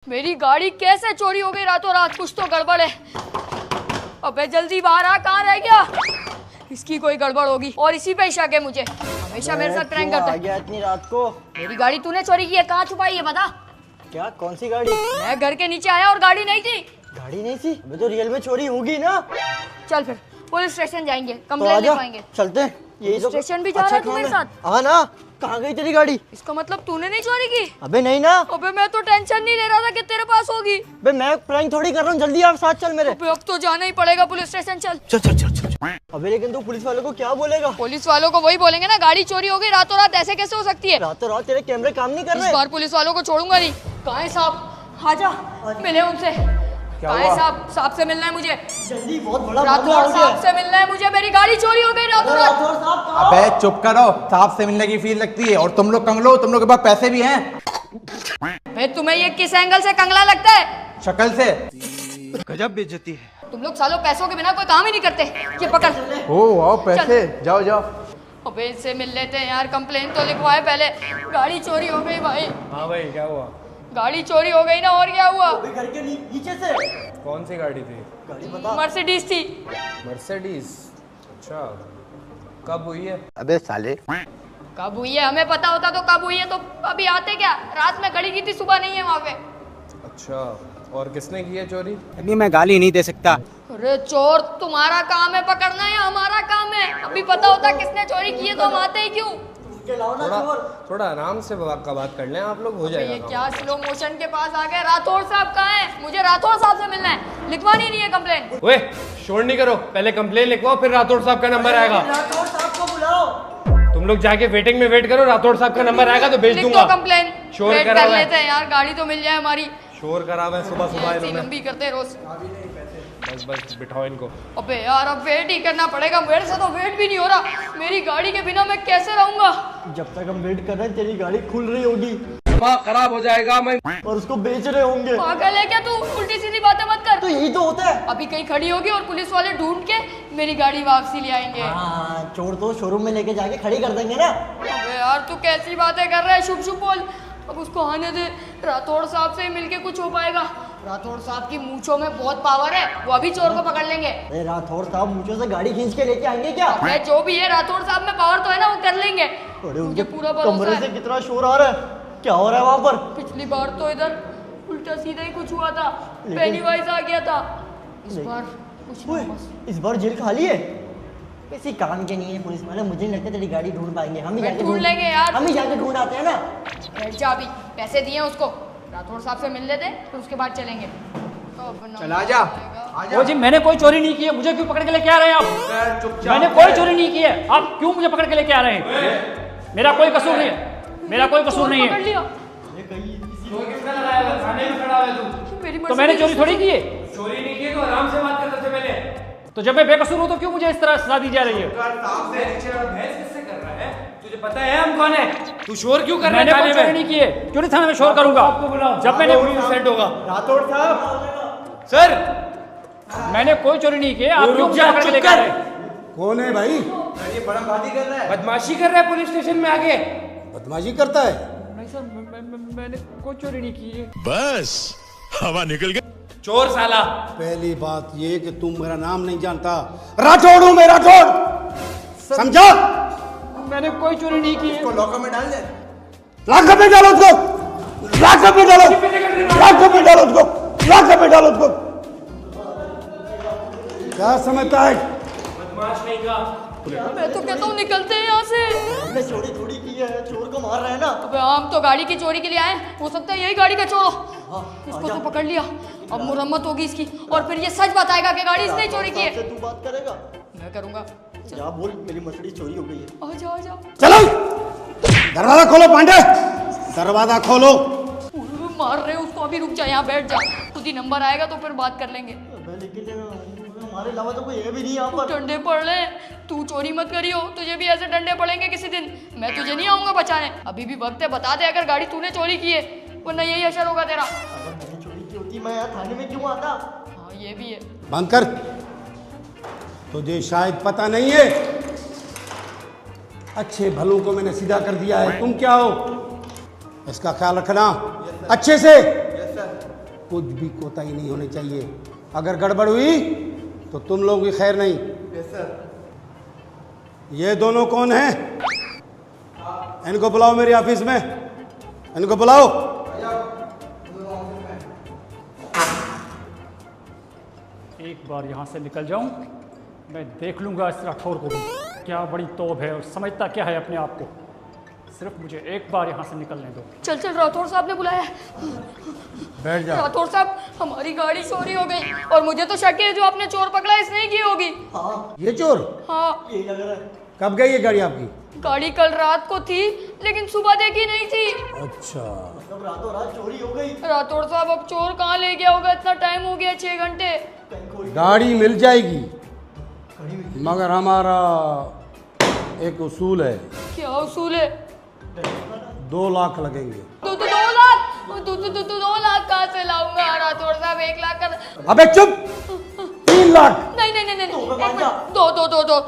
मेरी गाड़ी कैसे चोरी हो गई रातों रात? कुछ तो गड़बड़ है। अबे जल्दी बाहर आ, कहाँ रह गया? इसकी कोई गड़बड़ होगी और इसी पे शक है मुझे। हमेशा मेरे साथ प्रैंक करता है। इतनी रात को मेरी गाड़ी तूने चोरी की है, कहाँ छुपाई है बता? क्या? कौन सी गाड़ी? मैं घर के नीचे आया और गाड़ी नहीं थी। गाड़ी नहीं थी? अबे तो रियल में चोरी होगी ना। चल फिर पुलिस स्टेशन जाएंगे, तो कंप्लेंट लिखवाएंगे। चलते हैं। यही तो स्टेशन भी जा रहा है तू मेरे साथ? हाँ ना। कहाँ गई तेरी गाड़ी? इसका मतलब तूने नहीं चोरी की? अबे नहीं ना। अबे मैं तो टेंशन नहीं ले रहा था कि तेरे पास होगी। अबे मैं प्रैंक थोड़ी कर रहा हूँ, जल्दी आप साथ चल मेरे। अबे अब तो जाना ही पड़ेगा पुलिस स्टेशन। चल चल चल चल चल। अबे लेकिन तू पुलिस वालों को क्या बोलेगा? पुलिस वालों को वही बोलेंगे ना, गाड़ी चोरी हो गई रातों रात, ऐसे कैसे हो सकती है? रातों रात तेरे कैमरे काम नहीं कर इस रहे? बार पुलिस वालों को छोड़ूंगा नहीं। कहाँ है साहब? आजा मिले उनसे। कहाँ है साहब? साहब से मिलना है मुझे जल्दी, बहुत बड़ा रातों मामला हो रात। गया। साहब से मिलना है मुझे, मेरी गाड़ी चोरी हो गई रातों रात। रातों रात साहब कहाँ? अबे चुप करो, साहब से मिलने की फीस लगती है और तुम लोग कंगलो, तुम लोग के पास पैसे भी हैं। भाई तुम्हें ये किस एंगल से कंगला लगता है? शक्ल से गजब बेइज्जती है। तुम लोग सालों पैसों के बिना कोई काम ही नहीं करते। ये पकड़। ओ आओ पैसे, जाओ जाओ। अबे इससे मिल लेते हैं यार, कंप्लेन तो लिखवाए पहले। गाड़ी चोरी हो गई भाई। हाँ भाई, क्या हुआ? गाड़ी चोरी हो गई ना, और क्या हुआ? अबे घर के नीचे से कौन सी गाड़ी थी? गाड़ी बता। मर्सिडीज थी। मर्सिडीज? अच्छा, कब हुई है? अबे साले कब हुई है? हमें पता होता तो कब हुई है, तो अभी आते क्या? रात में खड़ी की थी, सुबह नहीं है वहाँ पे। अच्छा, और किसने की है चोरी? अभी मैं गाली नहीं दे सकता। अरे चोर तुम्हारा काम है पकड़ना या हमारा काम है? अभी पता होता किसने चोरी की है तो हम आते ही क्यों? उसके अलावा ना चोर। थोड़ा आराम से बात कर लें आप लोग, हो ये जाएगा काम। क्या स्लो मोशन के पास आ गए? राठौड़ साहब कहाँ हैं? मुझे राठौड़ साहब से मिलना है, लिखवानी नहीं है कंप्लेन। ओए, शोर नहीं करो, पहले कंप्लेन लिखवाओ, फिर राठौड़ साहब का नंबर आएगा। राठौड़ साहब को बुलाओ। तुम लोग जाके वेटिंग में वेट करो, राठौड़ साहब का नंबर आएगा तो भेज लिख दूंगा। दो कंप्लेन, शोर वेट करा कर हुआ है। लेते हैं यार, गाड़ी तो मिल जाए हमारी। शोर करा हुआ है सुबह सुबह ऐसी इन्होंने। लंबी करते हैं रोज। बस बस बिठाओ इनको। अबे यार अब वेट ही करना पड़ेगा, मेरे से तो वेट भी नहीं हो रहा। मेरी गाड़ी के बिना मैं कैसे रहूंगा? जब तक हम वेट कर रहे हैं तेरी गाड़ी खुल रही होगी दिमाग खराब हो जाएगा। मैं और उसको बेच रहे होंगे। पागल है क्या तू? उल्टी सीधी बातें मत कर। तो यही तो होता है। अभी कहीं खड़ी होगी और पुलिस वाले ढूंढ के मेरी गाड़ी वापसी ले आएंगे। हाँ, चोर तो शोरूम में लेके जाके खड़ी कर देंगे ना। अबे यार तू कैसी बातें कर रहा है? शुभ शुभ बोल। अब उसको आने दे, राठौड़ साहब से मिलके कुछ हो पाएगा। राठौड़ साहब की मूंछों में बहुत पावर है, वो अभी चोर को पकड़ लेंगे। अरे राठौड़ साहब मुझे से गाड़ी खींच के लेके आएंगे क्या? अबे जो भी है, राठौड़ साहब में पावर तो है ना, वो कर लेंगे। अरे मुझे उनके पूरा भरोसा कमरे है। से कितना शोर आ रहा है। क्या हो रहा है वहाँ पर? पिछली बार तो इधर उल्टा सीधा ही कुछ हुआ था, पेनीवाइज आ गया था। इस बार कुछ ओए, नहीं बस। इस बार जेल खाली है। किसी काम के नहीं है पुलिस वाले, मुझे नहीं लगता तेरी गाड़ी ढूंढ पाएंगे। हम ही जाके ढूंढ लेंगे यार। हम ही जाके ढूंढ आते हैं ना। बैठ जा, अभी पैसे दिए उसको, राठौड़ साहब से मिल लेते, फिर उसके बाद चलेंगे। चला जा। ओ जी, मैंने कोई चोरी नहीं की है, मुझे क्यों पकड़ के लेके आ रहे हैं आप? मैंने कोई चोरी नहीं की है, आप क्यों मुझे पकड़ के लेके आ रहे हैं? मेरा कोई कसूर नहीं है, मेरा कोई कसूर नहीं पकड़ है। लिया। मेरी तो मैंने चोरी थोड़ी की है। चोरी नहीं की तो आराम से बात कर सबसे पहले। तो जब मैं बेकसूर हूँ तो क्यों मुझे इस तरह सजा दी जा रही है? बहस किससे कर रहा है? तुझे पता है हम कौन है? तू शोर क्यों कर रहा है? मैंने कोई थाने चोरी में नहीं की है, क्यों नहीं थाने में शोर करूंगा? जब मैंने सेट होगा। राठौड़ साहब, सर मैंने कोई चोरी नहीं की है, आप क्यों रुक मुझे जा, पकड़ के चुप लेके आ कर। रहे हैं? कौन है भाई? ये बड़ाबाजी कर रहा है। बदमाशी कर रहा है पुलिस स्टेशन में आके। बदमाशी करता है? नहीं सर, मैंने कोई चोरी नहीं की है। बस हवा निकल गई। चोर साला। पहली बात ये कि तुम मेरा नाम नहीं जानता। राठौड़ हूं मैं, राठौड़, समझा? मैंने कोई चोरी नहीं की है। इसको लॉकर में डाल दे। लाकर में डालो उसको, लाकर में डालो, लाकर में डालो उसको, लाकर में डालो उसको। क्या समझता है? बदमाश नहीं का। मैं तो कहता हूँ निकलते हैं यहाँ से। हमने चोरी थोड़ी की है, चोर को मार रहे हैं ना। अबे हम तो गाड़ी की चोरी के लिए आए, हो सकता है यही गाड़ी का चोर हो। इसको तो पकड़ लिया, अब मुरम्मत होगी इसकी, और फिर ये सच बताएगा कि गाड़ी इसने ही चोरी की है। से तू बात करेगा? मैं करूँगा। जा बोल मेरी मर्सिडीज चोरी हो गई है। आजा आजा। चलो दरवाजा खोलो पांडे, दरवाजा खोलो। मार रहे हो उसको, अभी रुक जा, यहाँ बैठ जा, खुद ही नंबर आएगा तो फिर बात कर लेंगे। लेकिन हमारे अलावा तो कोई है भी नहीं यहाँ पर। डंडे पड़ रहे हैं, तू चोरी मत करियो, तुझे भी ऐसे डंडे पड़ेंगे किसी दिन। मैं तुझे नहीं आऊंगा बचाने, अभी भी वक्त है, बता दे अगर गाड़ी तूने चोरी की है, वरना यही असर होगा तेरा। अगर मैंने चोरी की होती मैं यहाँ थाने में क्यों आता? हाँ ये भी है। बंद कर, तुझे शायद पता नहीं है, अच्छे भलों को मैंने सीधा कर दिया है। तुम क्या हो? इसका ख्याल रखना अच्छे से। कुछ भी कोताही नहीं होनी चाहिए। अगर गड़बड़ हुई तो तुम लोगों की खैर नहीं। ये दोनों कौन हैं? इनको बुलाओ मेरे ऑफिस में, इनको बुलाओ। एक बार यहाँ से निकल जाऊं, मैं देख लूंगा इस राठौर को भी क्या बड़ी तोब है और समझता क्या है अपने आप को। सिर्फ मुझे एक बार यहाँ से निकलने दो। चल चल, राठौर साहब ने बुलाया है। बैठ जाओ। राठौर साहब, हमारी गाड़ी चोरी हो गई और मुझे तो शक है जो आपने चोर पकड़ा इसने ही की होगी। ये चोर हाँ, यही लग रहा है। कब गई ये गाड़ी आपकी? गाड़ी कल रात को थी लेकिन सुबह देखी नहीं थी। अच्छा, मतलब रातों रात चोरी हो गई। राठौर साहब, अब चोर कहाँ ले गया होगा? इतना टाइम हो गया, 6 घंटे। गाड़ी मिल जाएगी मगर हमारा एक उसूल है। क्या उसूल है? 2 लाख लगेंगे। 2 लाख? 2 लाख कहाँ से लाऊंगा राठौर साहब? 1 लाख का। अबे चुप। 3 लाख। नहीं नहीं नहीं नहीं, दो।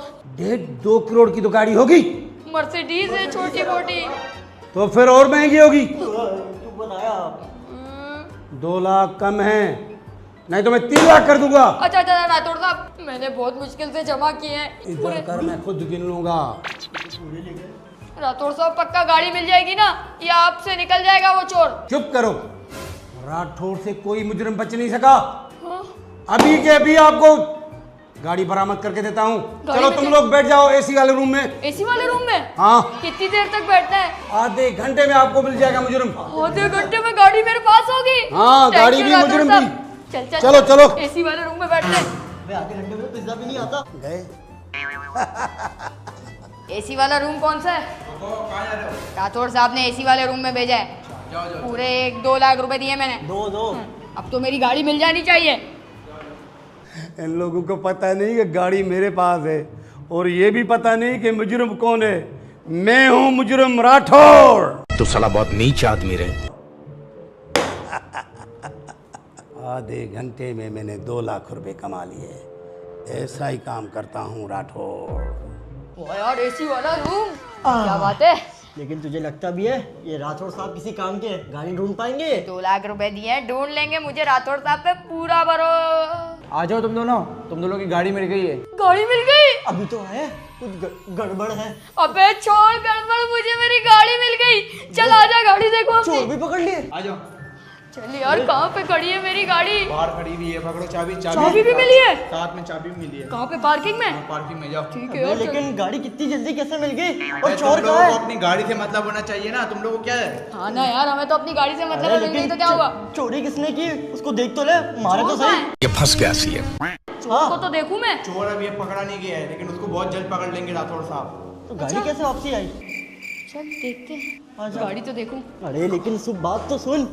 2 करोड़ की तो गाड़ी होगी। मर्सिडीज है छोटी मोटी। तो फिर और महंगी होगी। तू बनाया। 2 लाख कम है, नहीं तो मैं 3 लाख कर दूंगा। अच्छा राठौर साहब, मैंने बहुत मुश्किल से जमा किए हैं इधर कर, मैं खुद गिन लूंगा। राठौर साहब, पक्का गाड़ी मिल जाएगी ना या आपसे निकल जाएगा वो चोर? चुप करो, राठौर से कोई मुजरिम बच नहीं सका। हाँ? अभी के अभी आपको गाड़ी बरामद करके देता हूँ। चलो तुम लोग बैठ जाओ एसी वाले रूम में। एसी वाले रूम में? हाँ। कितनी देर तक बैठना है? आधे घंटे में आपको मिल जाएगा मुजरिम। आधे घंटे में गाड़ी मेरे पास होगी? हाँ, Thank गाड़ी you, भी राठौर मुजरिम साहब। भी। चल चलो। एसी वाले रूम में बैठते हैं। मैं आधे घंटे में पिज्जा भी नहीं आता। गए। एसी वाला रूम कौन सा है? राठौर साहब ने एसी वाले रूम में भेजा है। पूरे 1-2 लाख रुपए दिए मैंने। दो। अब तो मेरी गाड़ी मिल जानी चाहिए। इन लोगों को पता नहीं कि गाड़ी मेरे पास है और ये भी पता नहीं कि मुजरिम कौन है। मैं हूं मुजरिम राठौर। तो साला बहुत नीच आदमी रहे। आधे घंटे में मैंने 2 लाख रुपए कमा लिए। ऐसा ही काम करता हूँ राठौर। वाह यार, एसी वाला रूम, क्या बात है। लेकिन तुझे लगता भी है ये राठौर साहब किसी काम के गाड़ी ढूंढ पाएंगे? 2 लाख रुपए दिए हैं, ढूंढ लेंगे। मुझे राठौर साहब पे पूरा भरोसा। आ जाओ तुम दोनों की गाड़ी मिल गई है। गाड़ी मिल गई? अभी तो है, कुछ गड़बड़ है। अबे छोड़ गड़बड़, मुझे मेरी गाड़ी मिल गई। चल आजा, गाड़ी देखो। चोर भी पकड़ लिए। आ जाओ। चल यार, कहाँ पे खड़ी है मेरी गाड़ी? बाहर खड़ी हुई है, पकड़ो चाबी। चाबी भी मिली है? साथ में चाबी भी मिली है। कहाँ पे? पार्किंग में? पार्किंग में जाओ। ठीक अबे, है यार, चल। लेकिन गाड़ी कितनी जल्दी कैसे मिल गई? और तुम चोर लोगों कहाँ को है? अपनी गाड़ी से मतलब होना चाहिए ना। तुम लोगों को क्या है? हाँ ना यार, हमें तो अपनी गाड़ी से मतलब अरे है, मिल गई तो क्या हुआ? चोरी किसने की? उसको देख तो ले, मारे तो चोर सही। कहाँ है? ये फंस गया सी है। चोर को तो देखूं मैं। चोर अभी पकड़ा नहीं गया है, लेकिन उसको बहुत जल्द पकड़ लेंगे राठौर साहब। तो गाड़ी कैसे वापसी आई? चल देखते हैं, आजा। गाड़ी तो देखूं। अरे लेकिन बात तो सुन,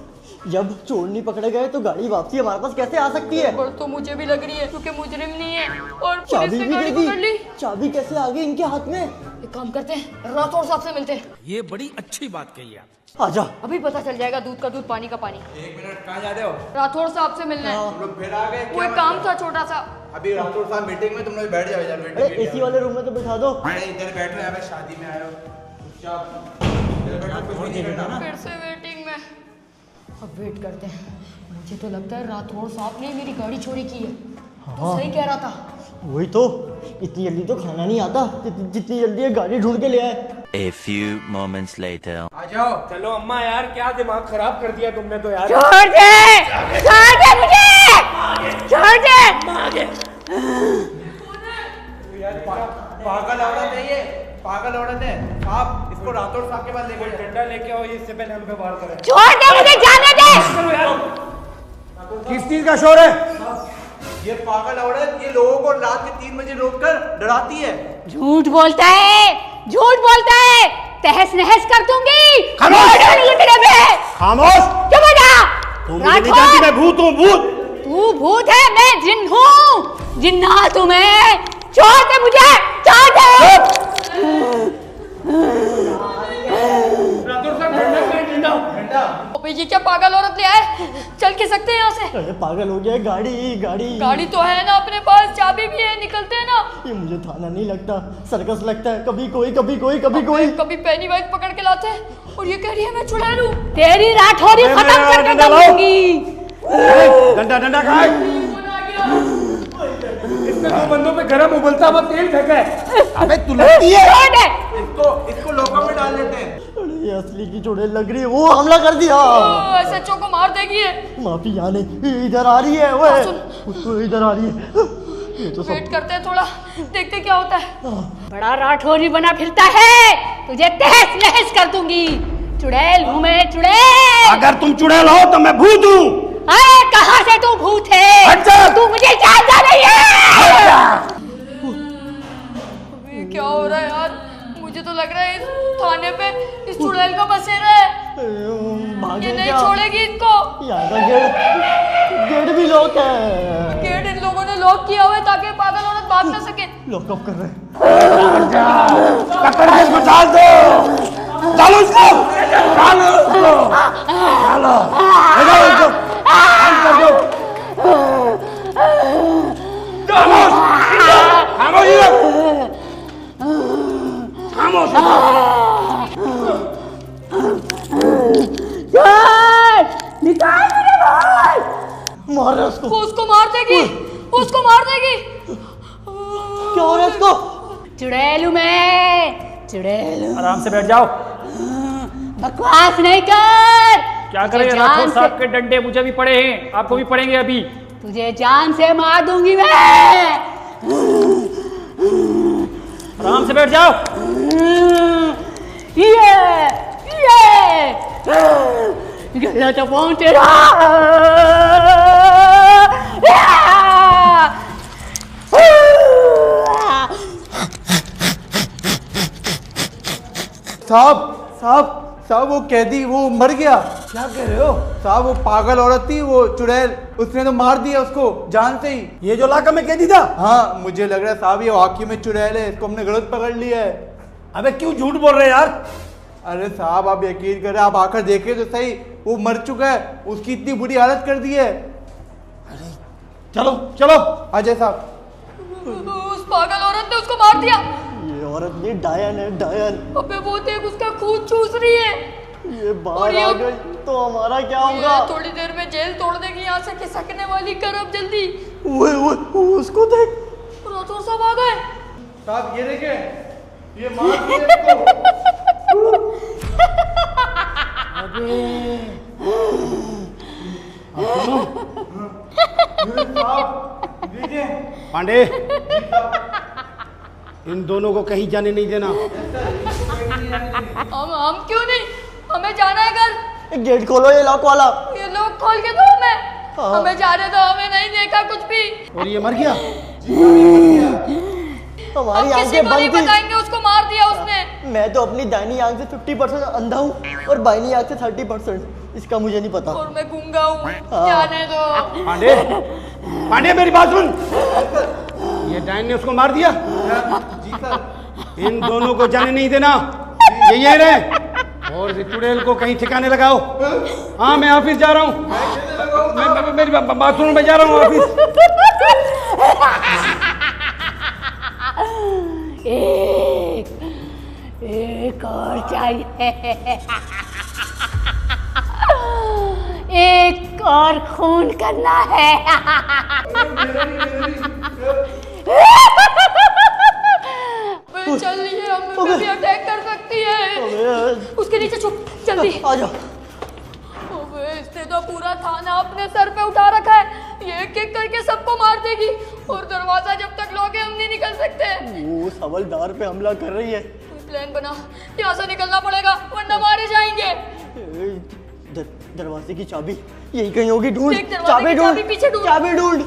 जब चोर नहीं पकड़े गए तो गाड़ी वापसी हमारे पास कैसे आ सकती है? गड़बड़ तो मुझे भी लग रही है क्योंकि मुजरिम नहीं है और पुलिस चाबी ने भी गाड़ी दे पकड़ ली। दी। चाबी कैसे आ गई इनके हाथ में? एक काम करते हैं, राठौर साहब से मिलते हैं। ये बड़ी अच्छी बात कही आप। आजा। अभी पता चल जाएगा, दूध का दूध पानी का पानी। 1 मिनट, कहाँ जा रहे हो? राठौर साहब से मिलना है। तुम लोग फिर आ गए? वो एक काम था छोटा सा। अभी राठौर साहब मीटिंग में, तुम लोग बैठ जाओ इधर। अरे एसी वाले रूम में तो बिठा दो। अरे इधर बैठो, यहाँ पे शादी में आए हो। चुपचाप इधर बैठो, कुछ नहीं करना। फिर से वेटिंग में। अब वेट करते हैं। मुझे तो लगता है राठौर साहब ने मेरी गाड़ी चोरी की है। तो सही कह रहा था। वही तो, इतनी जल्दी तो खाना नहीं आता जितनी जल्दी ये गाड़ी ढूंढ के ले आए। A few moments later. आ जाओ। चलो अम्मा यार, क्या दिमाग खराब कर दिया तुमने तो यार। छोड़ दे मुझे, छोड़ दे। पागल औरत है ये, पागल औरत है। आप इसको राठौर साहब के पास ले गए। डंडा लेके आओ, इससे पहले हम पे वार करें। छोड़ दे मुझे, जाने दे। चलो यार। किस चीज का शोर है? ये पागल औरत ये लोगों को रात के 3 बजे रोककर डराती है। झूठ बोलता है, झूठ बोलता है। तहस नहस कर दूंगी। खामोश। खामोश। चुप हो जा। तुम मुझे नहीं जानती, मैं भूत हूँ, भूत। तू भूत है, मैं जिन हूँ। जिन्नात हूँ मैं। छोड़ दे मुझे, छोड़ दे। राठौर साहब डंडा करें, डंडा। अबे ये क्या पागल औरत ले आए? चल के सकते हैं यहाँ से। अरे पागल हो गया। गाड़ी गाड़ी तो है ना अपने पास, चाबी भी है, निकलते हैं ना। ये मुझे थाना नहीं लगता, सर्कस लगता है। कभी कोई कभी कोई। कभी पेनी वाइज पकड़ के लाते हैं और ये कह रही है मैं चुड़ा लूं। तेरी राठौरी अरे खत्म मेरा करके डंडा लाओ। दूंगी। डंडा कहाँ है? इसने 2 बंदों पे गरम उबलता हुआ तेल फेंका है। अबे तू लगती है। इसको लॉकअप में डाल देते हैं। अरे ये असली की चुड़ैल लग रही है, वो हमला कर दिया। SHO को मार देगी ये। माफी यहाँ नहीं, इधर आ रही है वो, इधर आ रही है। ये तो वेट करते हैं थोड़ा, देखते क्या होता है। बड़ा राठौरी बना फिरता है, तुझे तहस नहस कर दूंगी। चुड़ैल हूँ मैं, चुड़ैल। अगर तुम चुड़ैल हो तो मैं भूत हूँ। अरे कहाँ से तू भूत है? हट जा। तू मुझे जानता नहीं है। अभी क्या हो रहा है यार? मुझे तो लग रहा है इस थाने पे इस चुड़ैल का बसेरा है। ये नहीं छोड़ेगी इनको। यहाँ का गेट भी लॉक है। गेट इन लोगों ने लॉक किया हुआ है ताकि पागल औरत भाग ना सके। लॉकअप कर रहे हैं। टक्कर के इसको डाल दो। डालो इसको, डालो इसको, डालो, डालो इसको, बंद कर दो। खामोश, खामोश इधर, खामोश। निकाल मेरे भाई। मार रहे उसको। वो उसको मार देगी, उसको मार देगी। क्या हो रहा है इसको? चुड़ैल हूँ मैं, चुड़ैल हूँ। आराम से बैठ जाओ। बकवास नहीं कर। क्या करें, राठौर साहब के डंडे मुझे भी पड़े हैं, आपको भी पड़ेंगे अभी। तुझे जान से मार दूंगी मैं। आराम से बैठ जाओ। ये गला तो पहुंच तेरा। साहब वो कैदी वो मर गया। क्या कह रहे हो साहब? वो पागल औरत थी, वो चुड़ैल, उसने तो मार दिया उसको जान से ही। ये जो लाका में कैदी था? हाँ मुझे लग रहा है साहब ये वाकई में चुड़ैल है, इसको हमने गलत पकड़ लिया है। अबे क्यों झूठ बोल रहे यार? अरे साहब आप यकीन करें, आप आकर देखें तो सही, वो मर चुका है, उसकी इतनी बुरी हालत कर दी है। चलो चलो अजय साहब। उस पागल औरत ने उसको मार दिया। ये औरत नहीं, डायन है, डायन। अबे वो देख, उसका खून चूस रही है। ये बाहर आ गई तो हमारा क्या होगा? ये थोड़ी देर में जेल तोड़ देगी, यहाँ से खिसकने वाली। कर अब जल्दी। वो उसको देख। राठौर साहब आ गए। साहब ये देखे, ये मार दिया इसको। पांडे, इन दोनों को कहीं जाने नहीं देना। हम क्यों नहीं? हमें जाना है घर। गेट खोलो, ये लॉक वाला। ये लोग खोल के दो हमें। हमें जाने दो, हमें नहीं देखा कुछ भी। और ये मर गया? हमारी हम किसी आंखें को नहीं बंद थी। बताएंगे, उसको मार दिया उसने। मैं तो अपनी दाहिनी आंख से 50% अंधा हूँ और बाईनी आंख से 30%। इसका मुझे नहीं पता। और मैं गूंगा हूँ। जाने दो। पांडे, पांडे मेरी बात सुन। ये डायन ने उसको मार दिया। जी सर। इन दोनों को जाने नहीं देना। ये रहे। और चुड़ैल को कहीं ठिकाने लगाओ। हाँ मैं ऑफिस जा रहा हूँ। मेरी बात सुनो, मैं जा रहा हूँ ऑफिस। एक और चाहिए। एक और खून करना है। चल रही है, हम पे भी अटैक कर सकती है। उसके नीचे छुप जल्दी। आ जाओ। इसने तो पूरा थाना अपने सर पे उठा रखा है। ये एक एक करके सबको मार देगी और दरवाजा जब तक लॉक है हम नहीं निकल सकते। वो हवलदार पे हमला कर रही है। प्लान बना, यहाँ से निकलना पड़ेगा वरना मारे जाएंगे। दरवाजे की चाबी यही कहीं होगी। ढूंढ देख, दरवाजे चाबी की ढूंढ, चाबी पीछे ढूंढ। चाबी ढूंढ।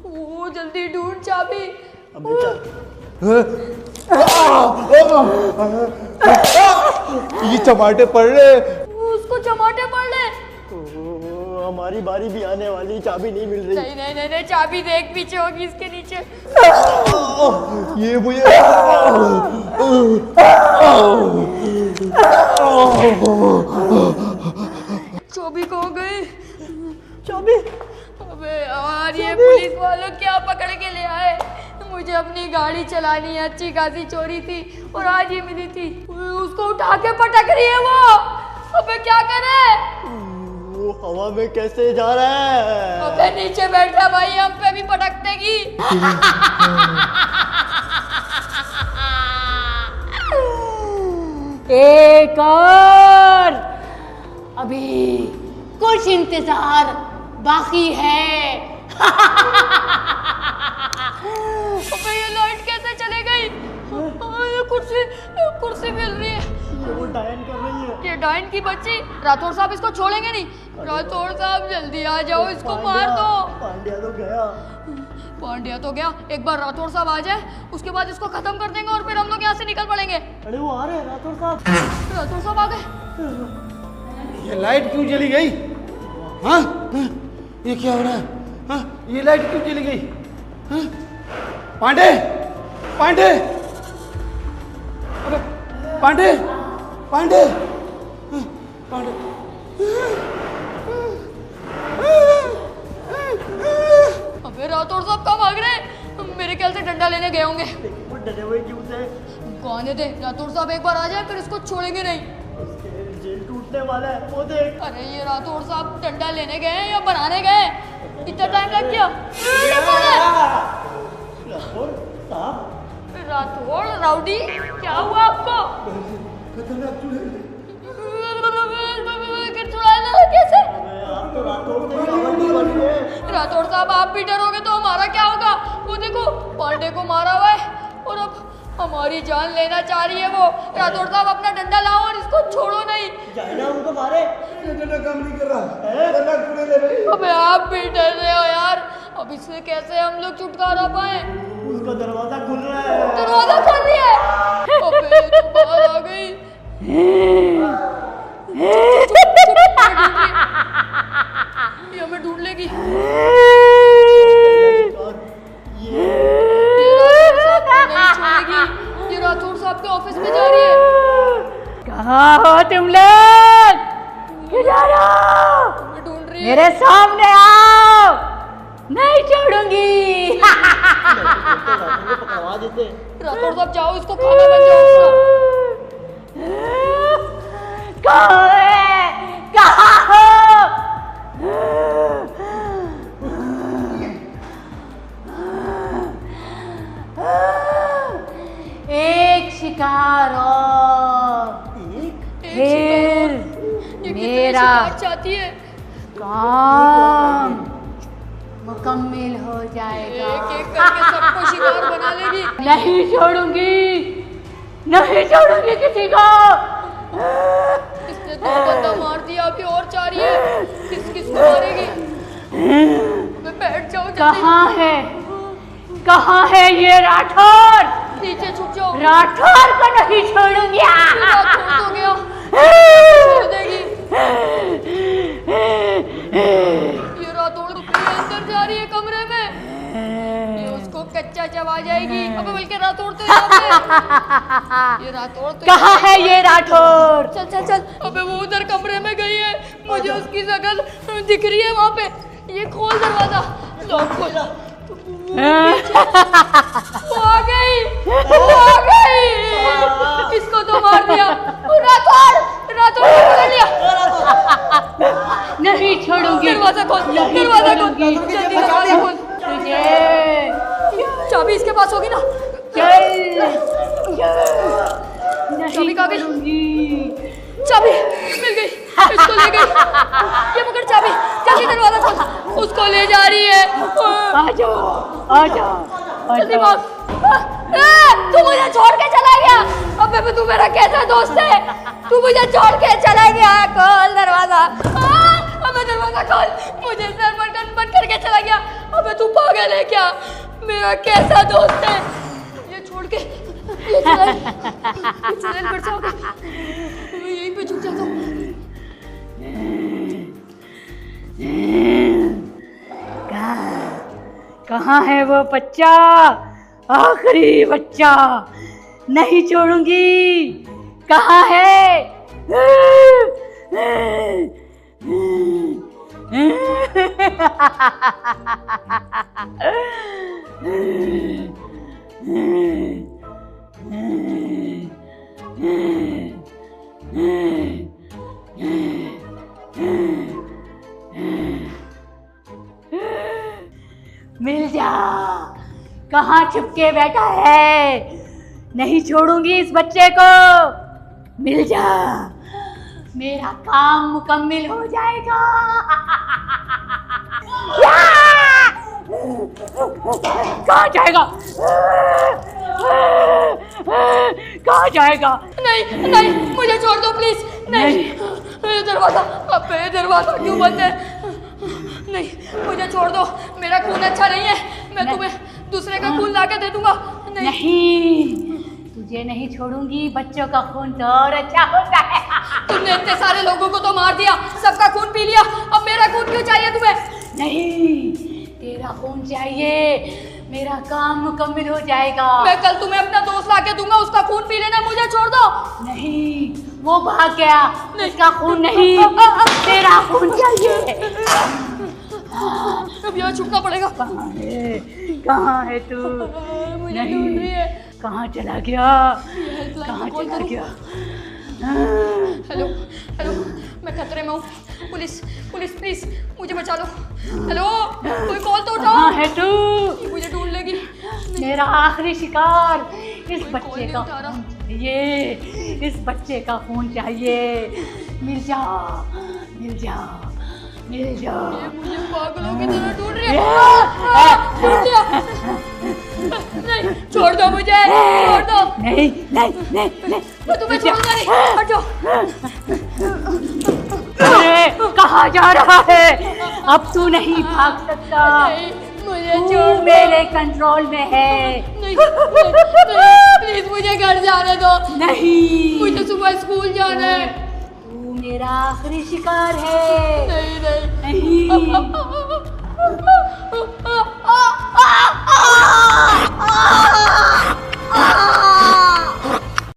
ओ जल्दी ढूंढ चाबी। ये चमाटे पड़ रहे। उसको चमाटे पड़ ले। हमारी बारी भी आने वाली, चाबी नहीं मिल रही। नहीं नहीं नहीं नहीं, चाबी देख पीछे होगी इसके नीचे। ये मुझे चाबी खो गई। चाबी? अबे यार ये पुलिस वालों क्या पकड़ के ले आए। मुझे अपनी गाड़ी चलानी है, अच्छी खासी चोरी थी और आज ही मिली थी। उसको उठा के पटक रही है वो। अबे क्या करे? वो हवा में कैसे जा रहा है? अबे नीचे बैठ जा भाई, हम पे भी पटकतेगी। एक और, अभी कुछ इंतजार बाकी है। अबे ये लाइट कैसे चली गई? ये कुर्सी मिल रही है। वो डायन कर रही है। ये डायन की बच्ची। राठौर साहब इसको छोड़ेंगे नहीं। राठौर साहब जल्दी आ जाओ, इसको मार दो। पांड्या तो गया। पांड्या तो गया, एक बार राठौर साहब आ जाए उसके बाद इसको खत्म कर देंगे और फिर हम लोग यहाँ से निकल पड़ेंगे। अरे वो आ रहे हैं राठौर साहब। राठौर साहब आ गए। ये लाइट क्यों चली गई? हाँ हाँ? ये क्या हो रहा है? हाँ? ये लाइट क्यों चली गई? हाँ? पांडे, पांडे, अबे पांडे, पांडे, हाँ, पांडे, अबे राठौर साहब कहाँ भाग रहे हैं? मेरे ख्याल से डंडा लेने गए होंगे। वो डरे हुए क्यों थे? कौन थे? राठौर साहब एक बार आ जाए फिर इसको छोड़ेंगे नहीं। उसके जेल टूटने वाला है, वो देख। अरे ये राठौर साहब डंडा लेने गए हैं या बनाने गए? इतना टाइम लग गया। ये कौन है? राठौर साहब। राठौर राउडी, क्या हुआ आपको? कैसे? आप तो राठौर से कबड्डी बनी है। राठौर साहब आप भी डरोगे तो हमारा क्या होगा? वो देखो पांडे को मारा हुआ है और अब हमारी जान लेना चाह रही है वो। राठौर साहब अपना डंडा लाओ और इसको छोड़ो नहीं। जाए ना उनको मारे। ये डंडा काम नहीं कर रहा। डंडा टूटे ले भाई। अबे आप भी डर रहे हो यार, अब इससे कैसे हम लोग छुटकारा पाए? उसका दरवाजा खुल रहा है। दरवाजा खोल दिया। अबे तो बाहर आ गई। ये हमें ढूंढ लेगी। ये राठौर साहब को नहीं छोड़ेगी। ये राठौर साहब के ऑफिस में जा रही है। कहाँ हो तुम लोग? किधर हो? हमें ढूंढ रही है। मेरे सामने आओ, नहीं छोड़ूंगी। पकड़वा देते। राठौर साहब जाओ, इसको खाना बन जाओ उसका। कहाँ है? कहाँ हो? एक शिकार और फिर ये मेरा शिकार चाहती है। काम मुकम्मिल हो जाएगा। एक एक करके सबको शिकार बना लेगी। नहीं छोड़ूंगी, नहीं छोड़ूंगी किसी को। इसने 2 बंदा मार दिया, अभी और चाह रही है। किसको मारेगी? बैठ जाओ जल्दी। कहाँ है, कहाँ है ये राठौर? नीचे छुप जाओ। राठौर को नहीं छोड़ूंगी। राठौर तो गया, छोड़ देगी। ये राठौर अंदर जा रही है कमरे में। ये उसको कच्चा चबा जाएगी। अबे बल्कि राठौर तो यहाँ पे। ये राठौर तो कहाँ है ये राठौर? चल चल चल। अबे वो उधर कमरे में गई है, मुझे उसकी शक्ल दिख रही है वहाँ पे। ये खोल दरवाजा, लॉक खोला। वो आ गई, वो आ गई। इसको तो मार दिया। राठौर, राठौर को पकड़ लिया। नहीं छोड़ूंगी। दरवाजा खोल, दरवाजा खोल, जल्दी दरवाजा खोल। तुझे चाबी इसके पास होगी ना? चल, चाबी कहाँ गई? छोड़ूंगी। चाबी मिल गई, इसको ले गई। ये पकड़ चाबी, जल्दी दरवाजा खोल। उसको ले जा रही है। आ जाओ, आ जाओ, आ जल्दी जाओ। भाग। तू मुझे छोड़ के चला गया। अबे तू मेरा कैसा दोस्त है? तू मुझे छोड़ के चला गया। खोल दरवाजा। अबे दरवाजा खोल। मुझे सर पर गन बंद करके चला गया। अबे तू पागल है क्या? मेरा कैसा दोस्त है? ये छोड़ के ये चुड़ैल पर जाओगे? यहीं पे छुप जाता हूँ। कहाँ है वो बच्चा? आखिरी बच्चा, नहीं छोड़ूंगी। कहाँ है? मिल जा। कहाँ छुपके बैठा है? नहीं छोड़ूंगी इस बच्चे को। मिल जा, मेरा काम मुकम्मिल हो जाएगा। कहाँ जाएगा? कहाँ जाएगा? नहीं नहीं, मुझे छोड़ दो प्लीज। नहीं, दरवाजा, अबे दरवाजा क्यों बंद है? नहीं, मुझे छोड़ दो, मेरा खून अच्छा नहीं है। मैं तुम्हें दूसरे का खून ला के दे दूंगा। नहीं, तुझे नहीं छोड़ूंगी। बच्चों का खून तो और अच्छा होता है। तुमने इतने सारे लोगों को तो मार दिया, सबका खून पी लिया, अब मेरा खून क्यों चाहिए तुम्हें? नहीं, तेरा खून चाहिए, मेरा काम मुकम्मिल हो जाएगा। मैं कल तुम्हें अपना दोस्त ला के दूंगा, उसका खून पी लेना, मुझे छोड़ दो। नहीं, वो भाग गया, उसका खून नहीं, तेरा खून चाहिए। अब यहाँ छुपना पड़ेगा। कहाँ है तू? मुझे ढूंढ रही है। कहाँ चला गया? कहाँ चला गया? हेलो हेलो, मैं खतरे में हूँ। पुलिस पुलिस प्लीज मुझे बचा लो। हेलो, कोई कॉल तो उठाओ। कहाँ है तू? मुझे ढूंढ लेगी। मेरा आखिरी शिकार। इस कोई बच्चे कॉल नहीं का उठा रहा। खून चाहिए, इस बच्चे का खून चाहिए। मिल जा, मिल जा, मिल जा। ये मुझे पागलों की तरह ढूंढ रही है। ढूंढ लिया। नहीं, छोड़ दो मुझे, छोड़ दो। नहीं नहीं नहीं नहीं, मैं तुम्हें छोड़ूंगा नहीं, हट जाओ। अरे कहाँ जा रहा है? अब तू नहीं भाग सकता। नहीं, मुझे तू छोड़ दो। मेरे कंट्रोल में है। नहीं, प्लीज मुझे घर जाने दो। नहीं, मुझे सुबह स्कूल जाना है। तू मेरा आखिरी शिकार है। नहीं नहीं, नहीं,